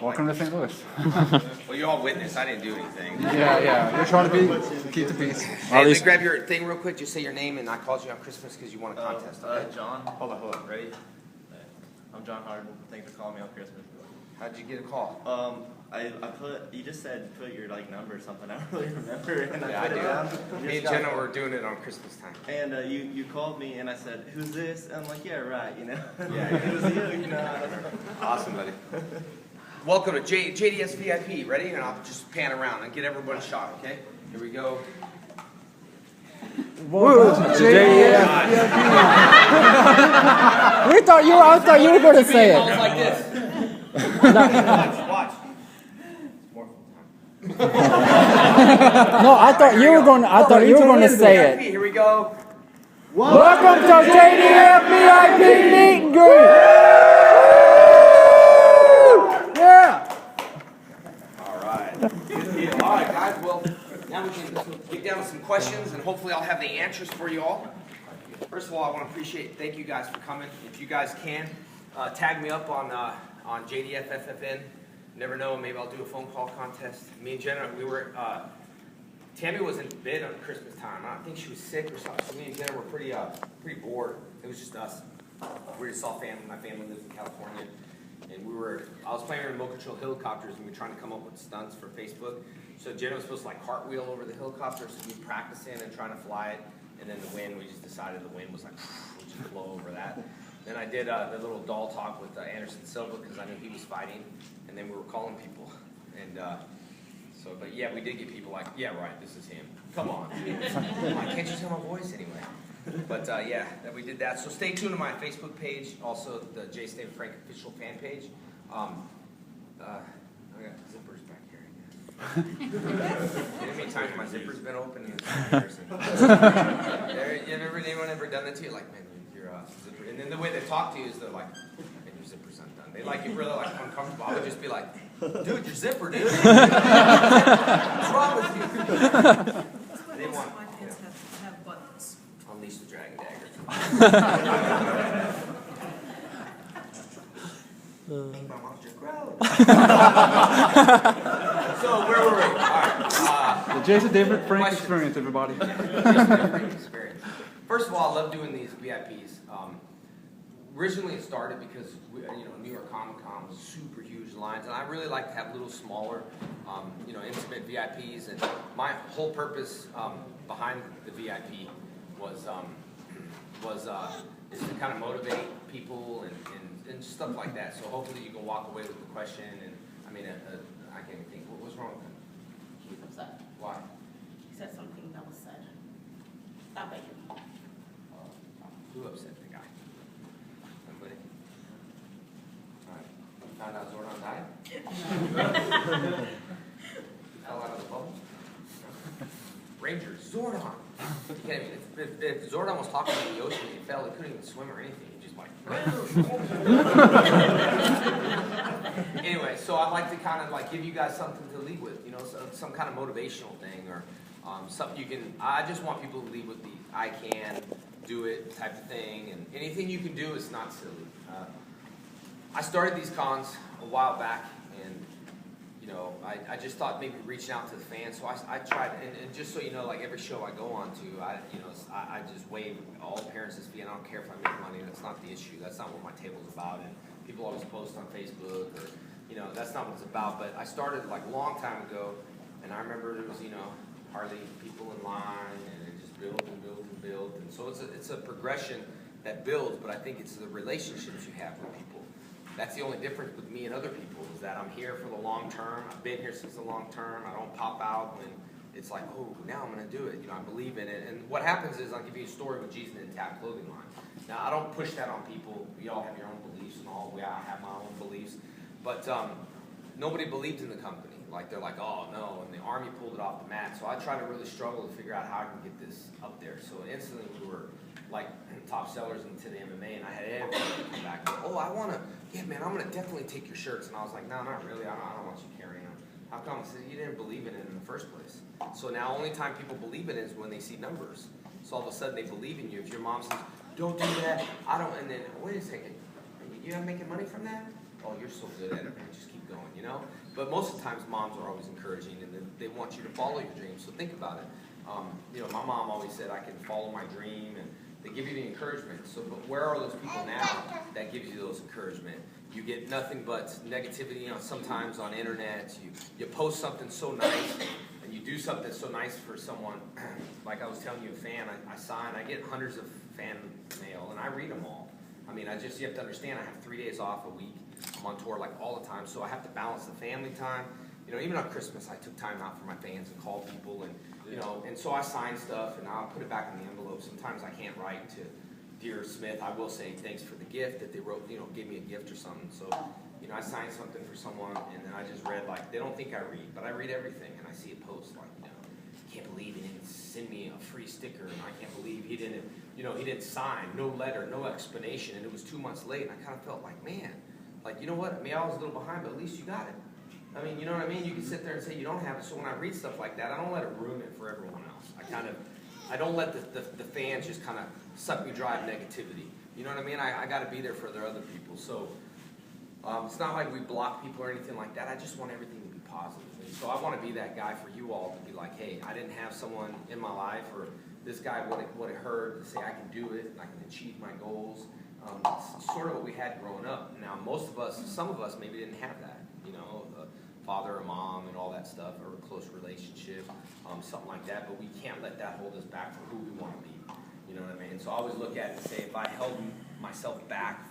Welcome to St. Louis. Well, you all witness. I didn't do anything. Yeah. You're trying to keep the peace. Hey, let me grab your thing real quick. Just say your name, and I called you on Christmas because you won a contest. Okay? John. Hold on. Ready? I'm John Harden. Thanks for calling me on Christmas. How'd you get a call? I put. You just said put your number or something. I don't really remember. And Yeah, I do. Me and Jenna were doing it on Christmas time. And you called me and I said, "Who's this?" And I'm like, "Yeah, right." You know. Yeah. It was you. You know. Awesome, buddy. Welcome to JDS VIP. Ready? And I'll just pan around and get everybody shot. Okay? Here we go. JDS. I thought you were going to say it. Like this. Watch. No, I thought you were going. I thought you were going to say it. Here we go. Welcome to JDF VIP meet and greet. Yeah. All right. Good deal. All right, guys. Well, now we can get down to some questions, and hopefully I'll have the answers for you all. First of all, I want to thank you guys for coming. If you guys can, tag me up on JDF FFN. Never know, maybe I'll do a phone call contest. Me and Jenna, we were, Tammy was in bed on Christmas time. I think she was sick or something. So me and Jenna were pretty bored. It was just us. We just saw family. My family lives in California. And I was playing with Mocha Trail helicopters, and we were trying to come up with stunts for Facebook. So Jenna was supposed to cartwheel over the helicopter, so we practicing and trying to fly it. And then the wind, we just decided the wind was like, we just blow over that. Then I did the little doll talk with Anderson Silva because I knew he was fighting. And then we were calling people. And but yeah, we did get people like, yeah, right, this is him. Come on. Can't you tell my voice anyway? But yeah, we did that. So stay tuned to my Facebook page, also the J. State Frank official fan page. I got zippers back here. How many times my zipper's been open? It's embarrassing. Anyone ever done that to you? Like, man, your zipper. And then the way they talk to you is they're like, man, your zipper's undone. They like you really uncomfortable. I would just be like, dude, your zipper, dude. What's wrong with you? They want my pants have buttons. Unleash the Dragon Dagger. Make my monster grow. So where were we? All right. The Jason David Frank experience, everybody. First of all, I love doing these VIPs. Originally, it started because New York Comic Con was super huge lines, and I really like to have little smaller, intimate VIPs. And my whole purpose behind the VIP was is to kind of motivate people and stuff like that. So hopefully you can walk away with the question. And I can't even think. What was wrong with him? He was upset. Why? He said something that was said. Not by him. Who upset the guy? Somebody? All right. Found out Zordon died? Fell out of the bubble? Rangers, Zordon! If Zordon was talking in the ocean and he fell, he couldn't even swim or anything. He just like... Anyway, so I'd like to kind of give you guys something to lead with, some kind of motivational thing or something you can... I just want people to lead with the I can do it type of thing, and anything you can do is not silly. I started these cons a while back, and I just thought maybe reaching out to the fans. So I tried, and just so you know, every show I go on to, I just waive all appearances fee, and I don't care if I make money. That's not the issue. That's not what my table's about. And people always post on Facebook, or that's not what it's about. But I started a long time ago, and I remember there was hardly people in line, and it just built and built and built. And so it's a progression that builds. But I think it's the relationships you have with people. That's the only difference with me and other people is that I'm here for the long term. I've been here since the long term. I don't pop out when it's like, oh, now I'm going to do it. I believe in it. And what happens is I'll give you a story with Jesus and Tap Clothing Line. Now, I don't push that on people. We all have your own beliefs and all. I have my own beliefs. But nobody believed in the company. They're like, oh, no. And the Army pulled it off the mat. So I try to really struggle to figure out how I can get this up there. So instantly we were top sellers into the MMA, and I had everybody come back and go, oh, I'm going to definitely take your shirts. And I was like, no, not really. I don't want you carrying them. How come? I said, you didn't believe in it in the first place. So now only time people believe in it is when they see numbers. So all of a sudden they believe in you. If your mom says, don't do that, I don't, and then, wait a second, you're not making money from that? oh, you're so good at it, man, just keep going, you know? But most of the times, moms are always encouraging, and they want you to follow your dreams, so think about it. You know, my mom always said, I can follow my dream, and they give you the encouragement. So, but where are those people now that gives you those encouragement? You get nothing but negativity, you know, sometimes on internet. You post something so nice, and you do something so nice for someone. Like I was telling you, a fan, I sign, I get hundreds of fan mail, and I read them all. I mean, you have to understand, I have 3 days off a week. I'm on tour like all the time, so I have to balance the family time. You know, even on Christmas, I took time out for my fans and called people, and you know, and so I sign stuff, and I'll put it back in the envelope. Sometimes I can't write to Dear Smith. I will say thanks for the gift that they wrote, you know, gave me a gift or something. So, you know, I signed something for someone, and then I just read, like, they don't think I read, but I read everything, and I see a post like, you know, can't believe he didn't send me a free sticker, and I can't believe he didn't, you know, he didn't sign, no letter, no explanation, and it was 2 months late, and I kind of felt like, man, like, you know what, I mean, I was a little behind, but at least you got it. I mean, you know what I mean? You can sit there and say you don't have it, so when I read stuff like that, I don't let it ruin it for everyone else. I don't let the fans just kind of suck me dry of negativity. You know what I mean? I got to be there for the other people. So it's not like we block people or anything like that. I just want everything to be positive. And so I want to be that guy for you all to be like, hey, I didn't have someone in my life, or this guy would have heard to say I can do it, and I can achieve my goals. It's sort of what we had growing up. Now, most of us, some of us maybe didn't have that, you know, a father or mom and all that stuff, or a close relationship, something like that, but we can't let that hold us back for who we want to be, you know what I mean? So I always look at it and say, if I held myself back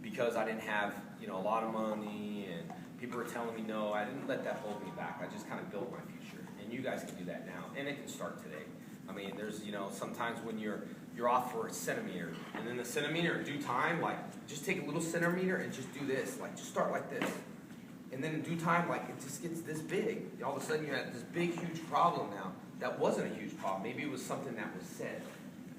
because I didn't have, you know, a lot of money, and people were telling me no, I didn't let that hold me back. I just kind of built my future, and you guys can do that now, and it can start today. I mean, there's, you know, sometimes when you're off for a centimeter, and then the centimeter in due time, like, just take a little centimeter and just do this, like, just start like this. And then in due time, like, it just gets this big. All of a sudden, you had this big, huge problem now. That wasn't a huge problem. Maybe it was something that was said.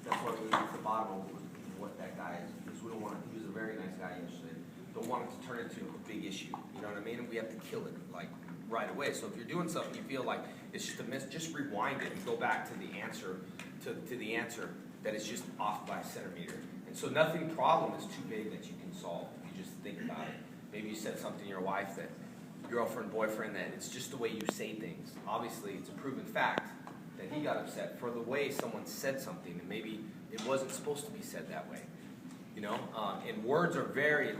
That's why we get to the bottom of what that guy is. Because we don't want, he was a very nice guy yesterday. Don't want it to turn into a big issue. You know what I mean? And we have to kill it, like, right away. So if you're doing something you feel like it's just a miss, just rewind it and go back to the answer, to the answer that is just off by a centimeter. And so nothing problem is too big that you can solve. You just think about it. Maybe you said something to your wife, that girlfriend, boyfriend, that it's just the way you say things. Obviously, it's a proven fact that he got upset for the way someone said something, and maybe it wasn't supposed to be said that way. You know, and words are very,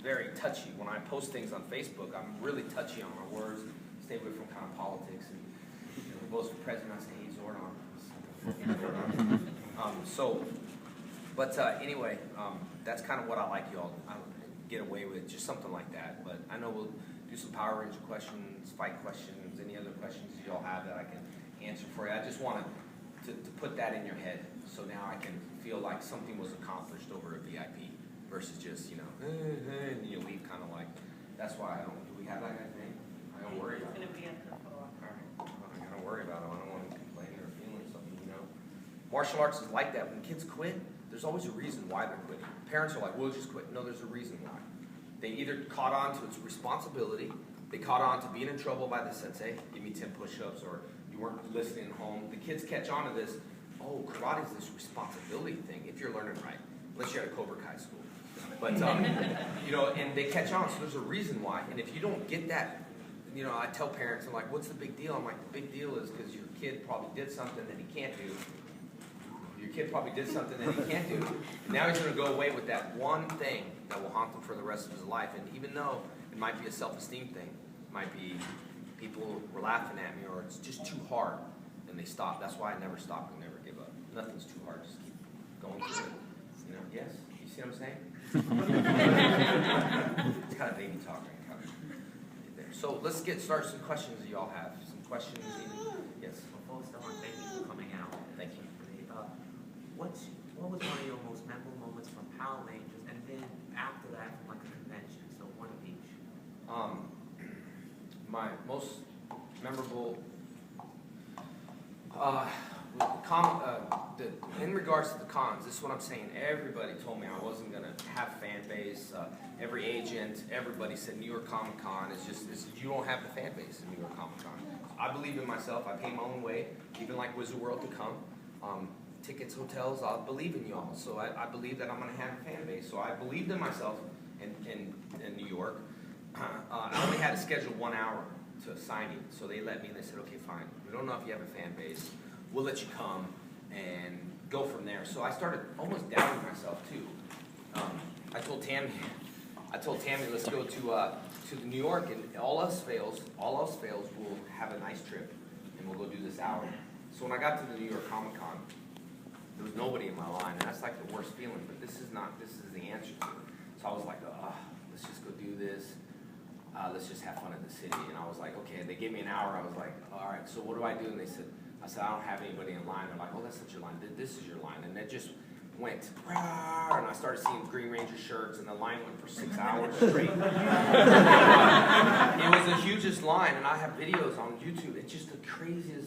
very touchy. When I post things on Facebook, I'm really touchy on my words. Stay away from kind of politics, and you know, who votes for president? I say, hey, Zordon. Anyway, that's kind of what I like y'all to get away with, just something like that. But I know we'll do some Power Ranger questions, fight questions, any other questions y'all have that I can answer for you. I just want to put that in your head, so now I can feel like something was accomplished over a VIP versus just, you know, and you leave kind of like, that's why I don't, do we have that guy's name? I don't worry about it. It's gonna be at the co-op. I don't worry about it. I don't want to complain or feeling something, you know. Martial arts is like that. When kids quit, there's always a reason why they're quitting. Parents are like, we'll just quit. No, there's a reason why. They either caught on to its responsibility, they caught on to being in trouble by the sensei, give me 10 push-ups, or you weren't listening at home. The kids catch on to this, oh, karate is this responsibility thing, if you're learning right, unless you're at a Cobra Kai school. But, you know, and they catch on, so there's a reason why. And if you don't get that, you know, I tell parents, I'm like, what's the big deal? I'm like, the big deal is because your kid probably did something that he can't do. Your kid probably did something that he can't do. And now he's going to go away with that one thing that will haunt him for the rest of his life. And even though it might be a self-esteem thing, it might be people were laughing at me, or it's just too hard, and they stop. That's why I never stop and never give up. Nothing's too hard. Just keep going through it. You know, yes? You see what I'm saying? It's kind of baby talk. So let's start some questions that y'all have. Some questions. Yes. Before we start, thank you for coming out. Thank you. What was one of your most memorable moments from Power Rangers, and then after that from like a convention? So one of each. My most memorable, in regards to the cons, this is what I'm saying. Everybody told me I wasn't going to have fan base. Every agent, everybody said New York Comic Con is just, you don't have the fan base in New York Comic Con. I believe in myself. I paid my own way, even like Wizard World to come. Tickets, hotels, I believe in y'all. So I believe that I'm going to have a fan base. So I believed in myself, in New York. I only had to schedule 1 hour to signing, so they let me, and they said, okay, fine. We don't know if you have a fan base. We'll let you come and go from there. So I started almost doubting myself too. I told Tammy, let's go to New York, and all else fails, we'll have a nice trip, and we'll go do this hour. So when I got to the New York Comic Con, there was nobody in my line, and that's like the worst feeling. But this is the answer to it. So I was like, let's just go do this. Let's just have fun in the city. And I was like, okay. They gave me an hour. I was like, all right. So what do I do? And I said, I don't have anybody in line. They're like, oh, that's not your line. This is your line. And it just went, rah, and I started seeing Green Ranger shirts, and the line went for 6 hours straight. It was the hugest line, and I have videos on YouTube. It's just the craziest